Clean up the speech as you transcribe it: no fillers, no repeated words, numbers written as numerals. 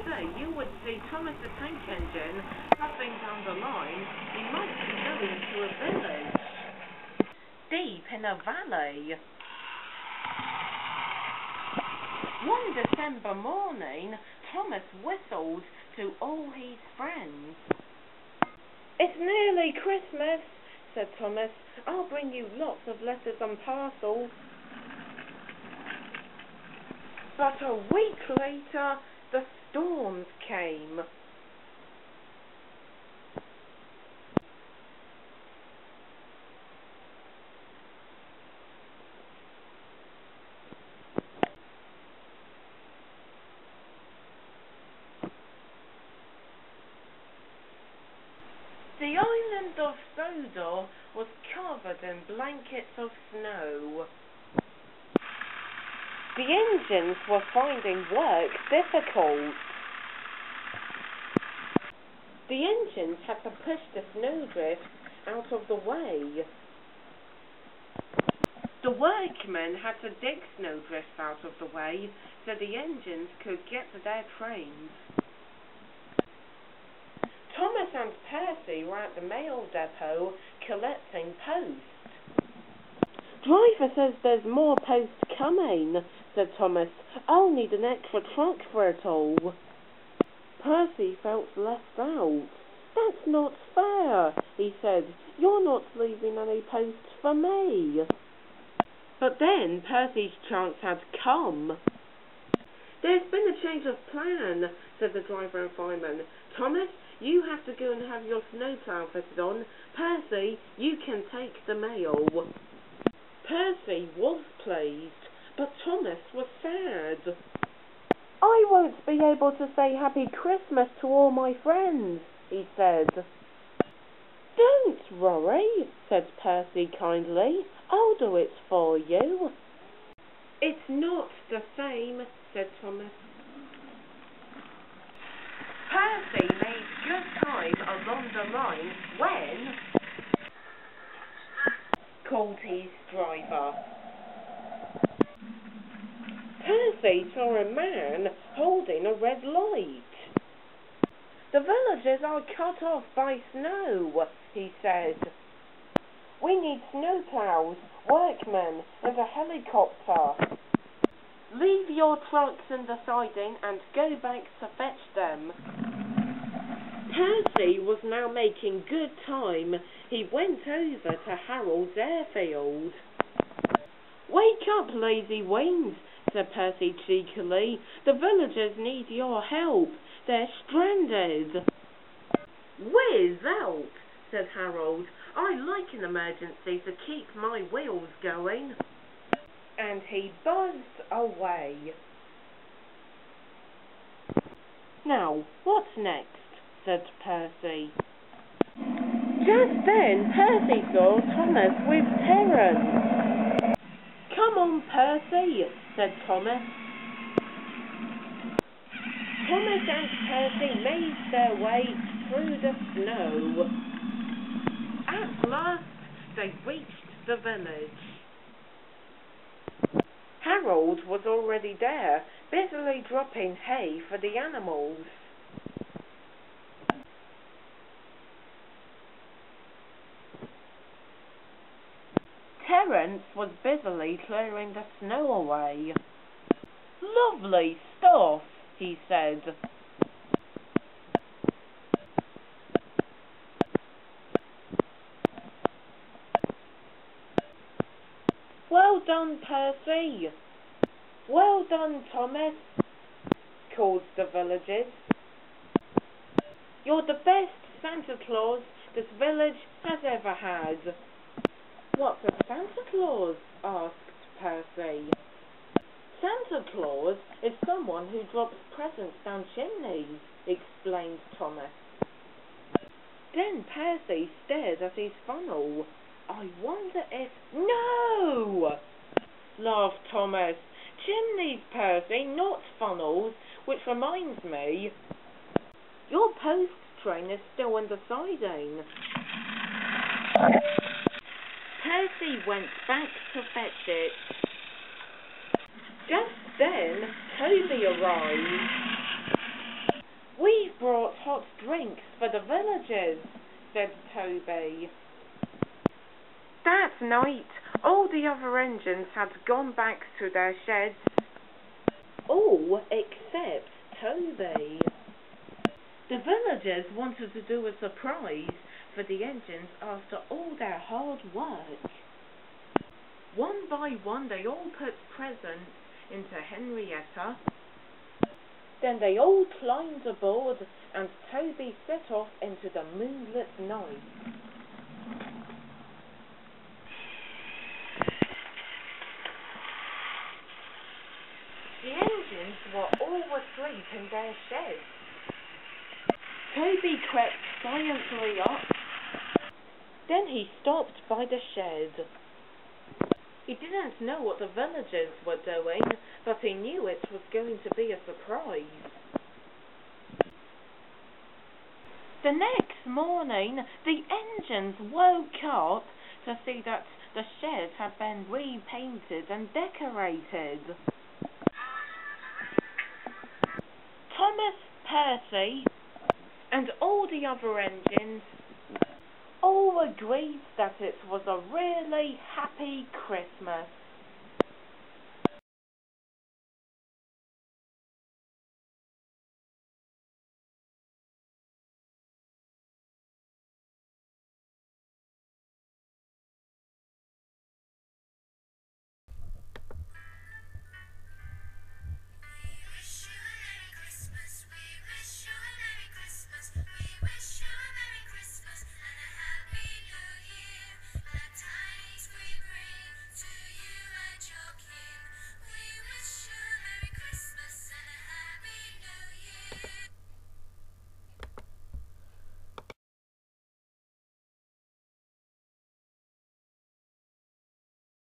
say you would see Thomas the Tank Engine puffing down the line. He might be going to a village deep in a valley. One December morning, Thomas whistled to all his friends. "It's nearly Christmas," said Thomas. "I'll bring you lots of letters and parcels." But a week later, the storms came. The island of Sodor was covered in blankets of snow. The engines were finding work difficult. The engines had to push the snowdrift out of the way. The workmen had to dig snowdrifts out of the way so the engines could get to their trains. Thomas and Percy were at the mail depot collecting post. "Driver says there's more post coming," said Thomas. "I'll need an extra truck for it all." Percy felt left out. "That's not fair," he said. "You're not leaving any post for me." But then Percy's chance had come. "There's been a change of plan," said the driver and fireman. "Thomas, you have to go and have your snowplow fitted on. Percy, you can take the mail." Percy was pleased, but Thomas was sad. "I won't be able to say Happy Christmas to all my friends," he said. "Don't worry," said Percy kindly. "I'll do it for you." "It's not the same," said Thomas. Percy made good time along the line when called his driver. Percy saw a man holding a red light. "The villages are cut off by snow," he said. "We need snowplows, workmen, and a helicopter. Leave your trucks in the siding and go back to fetch them." Percy was now making good time. He went over to Harold's airfield. "Wake up, lazy wings," said Percy cheekily. "The villagers need your help. They're stranded." "Whiz out," said Harold. "I like an emergency to keep my wheels going." And he buzzed away. "Now, what's next?" said Percy. Just then, Percy saw Thomas with Terence. "Come on, Percy," said Thomas. Thomas and Percy made their way through the snow. At last, they reached the village. Harold was already there, busily dropping hay for the animals. Terence was busily clearing the snow away. "Lovely stuff," he said. "Well done, Percy." "Well done, Thomas," called the villagers. "You're the best Santa Claus this village has ever had." "What's a Santa Claus?" asked Percy. "Santa Claus is someone who drops presents down chimneys," explained Thomas. Then Percy stared at his funnel. "I wonder if—" "No!" laughed Thomas. "Chimneys, Percy, not funnels, which reminds me, your post train is still in the siding." Percy went back to fetch it. Just then, Toby arrived. "We've brought hot drinks for the villagers," said Toby. That night, all the other engines had gone back to their sheds. All except Toby. The villagers wanted to do a surprise for the engines after all their hard work. One by one, they all put presents into Henrietta. Then they all climbed aboard, and Toby set off into the moonlit night. The engines were all asleep in their sheds. Toby crept silently up. Then he stopped by the shed. He didn't know what the villagers were doing, but he knew it was going to be a surprise. The next morning, the engines woke up to see that the shed had been repainted and decorated. Thomas, Percy, and all the other engines all agreed that it was a really happy Christmas.